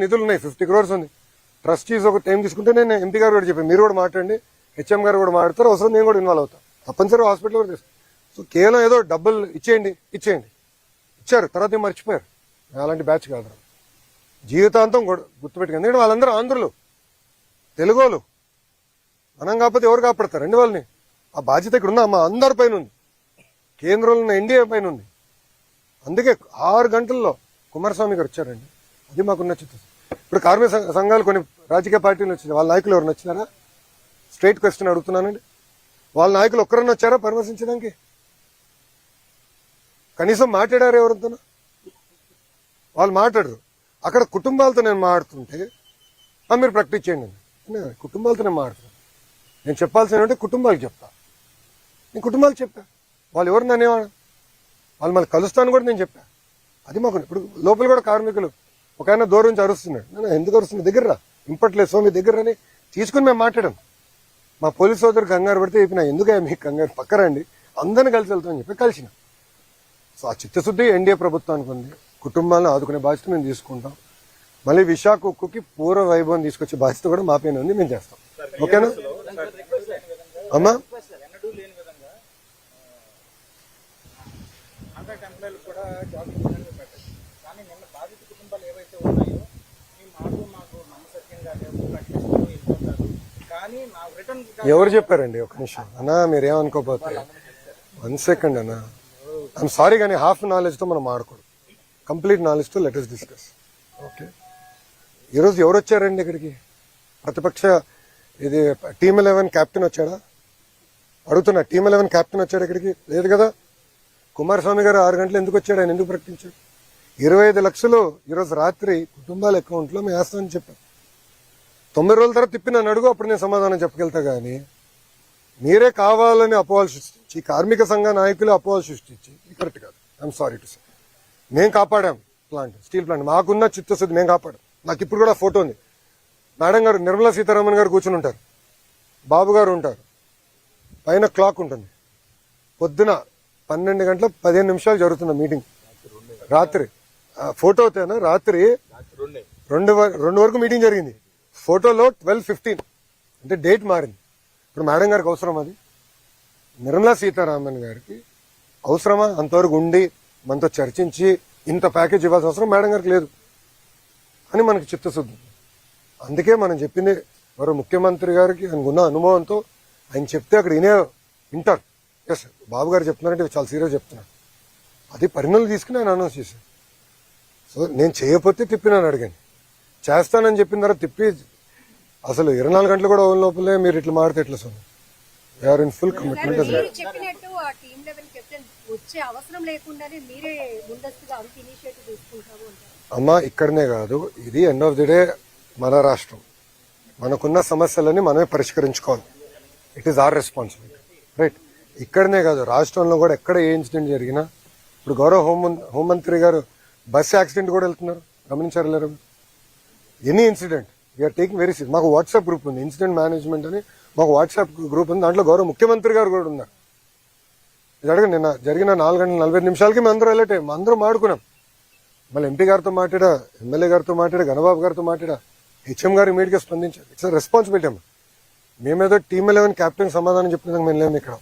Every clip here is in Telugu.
నిధులు ఉన్నాయి, 50 crores ఉంది. ట్రస్టీస్ ఒక టైం తీసుకుంటే నేను ఎంపీ గారు కూడా చెప్పాను, మీరు కూడా మాట్లాడండి, హెచ్ఎం గారు కూడా మాట్లాడతారు, అవసరం నేను కూడా ఇన్వాల్వ్ అవుతాను, తప్పనిసరి హాస్పిటల్ కూడా తీసుకు. సో కేవలం ఏదో డబ్బులు ఇచ్చేయండి ఇచ్చారు, తర్వాత మర్చిపోయారు. అలాంటి బ్యాచ్ కాదు, జీవితాంతం గుర్తుపెట్టుకుంది. ఎందుకంటే వాళ్ళందరూ ఆంధ్రులు, తెలుగోలు, మనం కాకపోతే ఎవరు కాపాడతారండి వాళ్ళని? ఆ బాధ్యత ఇక్కడ ఉందా? మా అందరి పైన ఉంది, కేంద్రంలో ఉన్న ఎన్డీఏ పైన ఉంది. అందుకే 6 గంటల్లో కుమారస్వామి గారు వచ్చారండి, అది మాకున్న చిత్తశుద్ధి. ఇప్పుడు కార్మిక సంఘాలు కొన్ని రాజకీయ పార్టీలు వచ్చినాయి, వాళ్ళ నాయకులు ఎవరు వచ్చినారా? స్ట్రైట్ క్వశ్చన్ అడుగుతున్నానండి. వాళ్ళ నాయకులు ఒక్కరన్నా వచ్చారా పరామర్శించడానికి? కనీసం మాట్లాడారు ఎవరితో? వాళ్ళు మాట్లాడరు. అక్కడ కుటుంబాలతో నేను మాట్లాడుతుంటే మీరు ప్రాక్టీస్ చేయండి, కుటుంబాలతో నేను మాట్లాడుతున్నాను. నేను చెప్పాల్సిన కుటుంబాలకు చెప్తా, నేను కుటుంబాలకు చెప్పా. వాళ్ళు ఎవరు నన్నేవాడు, వాళ్ళు మళ్ళీ కలుస్తాను కూడా నేను చెప్పా. అది మాకు ఇప్పుడు లోపల కూడా కార్మికులు ఒక ఆయన దూరం నుంచి అరుస్తున్నాడు, నేను ఎందుకు అరుస్తున్నా, దగ్గర రా, ఇంపట్లేదు స్వామి దగ్గర అని తీసుకుని మేము మాట్లాడాం. మా పోలీస్ సోదరు కంగారు పడితే చెప్పిన, ఎందుకు మీకు కంగారు, పక్కరండి, అందరిని కలిసి వెళ్తామని చెప్పి కలిసిన. సో ఆ చిత్తశుద్ధి ఎన్డీఏ ప్రభుత్వానికి ఉంది. కుటుంబాలను ఆదుకునే బాధ్యత మేము తీసుకుంటాం. మళ్ళీ విశాఖ ఉక్కుకి పూర్వ వైభవం తీసుకొచ్చే బాధ్యత కూడా మా పైన ఉంది, మేము చేస్తాం. ఓకేనా అమ్మా? ఎవరు చెప్పారండి? ఒక నిమిషం అన్నా, మీరేమనుకోపోతే 1 second అన్నా. ఐఎమ్ సారీ కానీ హాఫ్ నాలెడ్జ్ తో మనం ఆడకూడదు, కంప్లీట్ నాలెడ్జ్ తో లెట్ us డిస్కస్. ఓకే, ఈరోజు ఎవరు వచ్చారండి ఇక్కడికి? ప్రతిపక్ష ఇది టీమ్ 11 కెప్టెన్ వచ్చాడా? అడుగుతున్నా, టీమ్ 11 కెప్టెన్ వచ్చాడు ఇక్కడికి? లేదు కదా. కుమారస్వామి గారు 6 గంటలు ఎందుకు వచ్చాడు, ఆయన ఎందుకు ప్రకటించాడు? 25 లక్షలు ఈరోజు రాత్రి కుటుంబాల అకౌంట్ లో మేము వేస్తామని చెప్పాను. 90 రోజుల తర్వాత తిప్పి నన్ను అడుగు, అప్పుడు నేను సమాధానం చెప్పగలుగుతా. కానీ మీరే కావాలని అపోహలు సృష్టించి, కార్మిక సంఘ నాయకులు అపోహలు సృష్టించి, కరెక్ట్ కాదు. I'm sorry to say. మేము కాపాడాం ప్లాంట్, స్టీల్ ప్లాంట్, మాకున్న చిత్తశుద్ధి మేము కాపాడాం. నాకు ఇప్పుడు కూడా ఫోటో ఉంది. మేడం గారు, నిర్మలా సీతారామన్ గారు కూర్చుని ఉంటారు, బాబు గారు ఉంటారు, పైన క్లాక్ ఉంటుంది. పొద్దున 12 గంటల 15 నిమిషాలు జరుగుతున్న మీటింగ్, రాత్రి ఫోటో తేనా, రాత్రి 2 వరకు మీటింగ్ జరిగింది. ఫోటోలో 12:15 అంటే డేట్ మారింది. ఇప్పుడు మేడం గారికి అవసరం అది? నిర్మలా సీతారామన్ గారికి అవసరమా అంతవరకు ఉండి మనతో చర్చించి ఇంత ప్యాకేజ్ ఇవ్వాల్సిన అవసరం మేడం గారికి లేదు అని మనకి చిత్తశుద్ధి. అందుకే మనం చెప్పింది మరో ముఖ్యమంత్రి గారికి ఆయనకున్న అనుభవంతో ఆయన చెప్తే అక్కడ వింటారు. ఎస్, బాబు గారు చెప్తున్నారంటే చాలా సీరియస్ చెప్తున్నారు. అది పరిణామాలు తీసుకుని ఆయన అనౌన్స్ చేశారు. సో నేను చేయకపోతే తిప్పినాను అడిగాను, చేస్తానని చెప్పిన తర్వాత తిప్పి అసలు 24 గంటలు కూడా లోపలే మీరు ఇట్లా మారితే ఎట్లా sir? We are in full commitment. అమ్మా, ఇక్కడనే కాదు, ఇది ఎండ్ ఆఫ్ ది డే మన రాష్ట్రం, మనకున్న సమస్యలని మనమే పరిష్కరించుకోవాలి. It is our responsibility, right? ఇక్కడనే కాదు, రాష్ట్రంలో కూడా ఎక్కడ ఏ ఇన్సిడెంట్ జరిగినా, ఇప్పుడు గౌరవ హోంమంత్రి గారు బస్ యాక్సిడెంట్ కూడా వెళ్తున్నారు, గమనించారు లేరు? Any incident we are taking very serious. మాకు వాట్సాప్ గ్రూప్ ఉంది, ఇన్సిడెంట్ మేనేజ్మెంట్ అని మాకు వాట్సాప్ గ్రూప్ ఉంది. దాంట్లో గౌరవ ముఖ్యమంత్రి గారు కూడా ఉన్నారు. ఇది అడగండి, నిన్న జరిగిన 4 గంటల 45 నిమిషాలకి మేము అందరూ అలర్ట్ అయ్యాం, అందరూ మాడుకున్నాం. మళ్ళీ ఎంపీ గారితో మాట్లాడా, ఎమ్మెల్యే గారితో మాట్లాడా, గణబాబు గారితో మాట్లాడా, హెచ్ఎం గారు ఇమీడియట్ గా స్పందించారు. ఇట్స్ రెస్పాన్సిబిలిటీ అమ్మా. మేమేదో టీమ్ 11 కెప్టెన్ సమాధానం చెప్పినందుకు మేము లేము ఇక్కడ.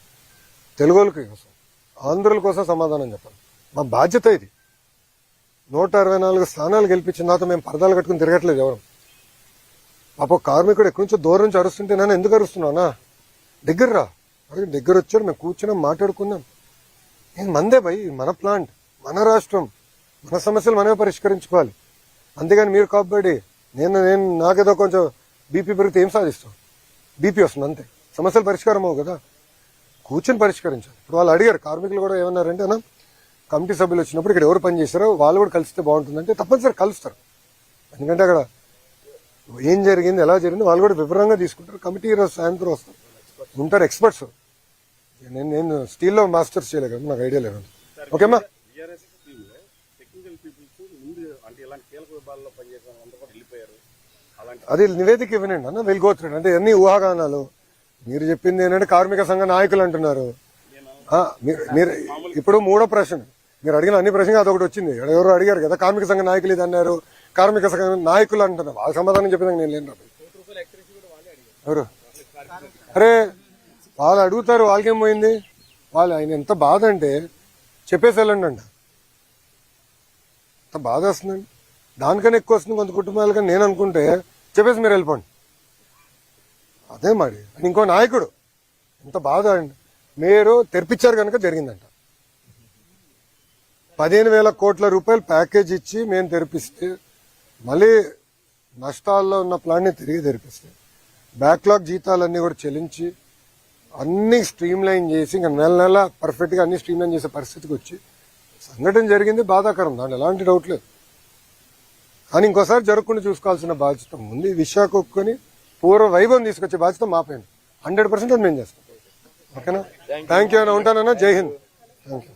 తెలుగులకి కోసం, ఆంధ్రుల కోసం సమాధానం చెప్పాలి. మా బాధ్యత ఇది. 164 స్థానాలు గెలిపించిన తర్వాత మేము పరదాలు కట్టుకుని తిరగట్లేదు ఎవరు. పాప కార్మికుడు ఎక్కడి నుంచో దూరం నుంచి అరుస్తుంటే నన్ను ఎందుకు అరుస్తున్నానా? దగ్గర రా, దగ్గర వచ్చాడు, మేము కూర్చున్నాం, మాట్లాడుకున్నాం. నేను మందే భయ్, మన ప్లాంట్, మన రాష్ట్రం, మన సమస్యలు మనమే పరిష్కరించుకోవాలి. అంతేగాని మీరు కాబట్టి నాకేదో కొంచెం బీపీ పెరిగితే ఏం సాధిస్తాం? బీపీ వస్తుంది అంతే, సమస్యలు పరిష్కారం అవ్వు కదా. కూర్చొని పరిష్కరించాలి. ఇప్పుడు వాళ్ళు అడిగారు, కార్మికులు కూడా ఏమన్నారంటే, అన్న కమిటీ సభ్యులు వచ్చినప్పుడు ఇక్కడ ఎవరు పనిచేస్తారో వాళ్ళు కూడా కలిస్తే బాగుంటుందంటే తప్పనిసరి కలుస్తారు. ఎందుకంటే అక్కడ ఏం జరిగింది, ఎలా జరిగింది వాళ్ళు కూడా వివరంగా తీసుకుంటారు. కమిటీ ఈరోజు సాయంత్రం వస్తారు, ఉంటారు ఎక్స్పర్ట్స్. నేను స్టీల్లో మాస్టర్స్ చేయలేదు కదా, నాకు ఐడియా లేదు. ఓకేమ్మా, అది నివేదిక ఇవ్వనండి అన్న, వెళ్ళిపోతున్నాడు అంటే అన్ని ఊహాగానాలు. మీరు చెప్పింది ఏంటంటే కార్మిక సంఘ నాయకులు అంటున్నారు. మీరు ఇప్పుడు 3వ ప్రశ్న మీరు అడిగిన అన్ని ప్రశ్న అదొకటి వచ్చింది. ఎవరు అడిగారు కదా, కార్మిక సంఘ నాయకులు ఇది అన్నారు, కార్మిక సంఘ నాయకులు అంటున్నారు, వాళ్ళ సమాధానం చెప్పేదానికి నేను లేను. ఎవరు అరే వాళ్ళు అడుగుతారు, వాళ్ళకేం పోయింది? వాళ్ళు ఆయన ఎంత బాధ అంటే చెప్పేసి వెళ్ళండి అంట. ఎంత బాధ వస్తుందండి. దానికన్నా ఎక్కువ వస్తుంది కొంత కుటుంబాలకని నేను అనుకుంటే చెప్పేసి మీరు వెళ్ళిపోండి. అదే మరి ఇంకో నాయకుడు ఎంత బాధ అండి. మీరు తెరిపించారు కనుక జరిగిందంట. 15,000 కోట్ల రూపాయలు ప్యాకేజ్ ఇచ్చి మేము తెరిపిస్తే మళ్ళీ నష్టాల్లో ఉన్న ప్లాన్ని తిరిగి తెరిపిస్తే బ్యాక్లాగ్ జీతాలన్నీ కూడా చెల్లించి అన్ని స్ట్రీమ్ లైన్ చేసి ఇంకా నెల పర్ఫెక్ట్ గా అన్ని స్ట్రీమ్ లైన్ చేసే పరిస్థితికి వచ్చి సంఘటన జరిగింది. బాధాకరం, దాంట్లో ఎలాంటి డౌట్ లేదు. కానీ ఇంకోసారి జరగకుండా చూసుకోవాల్సిన బాధ్యత ఉంది. ఈ విశాఖ ఒప్పుకొని పూర్వ వైభవం తీసుకొచ్చే బాధ్యత మాపైన 100% అది మేము చేస్తాం. ఓకేనా? థ్యాంక్ యూ అన్న, ఉంటానన్నా. జై హింద్. Thank you.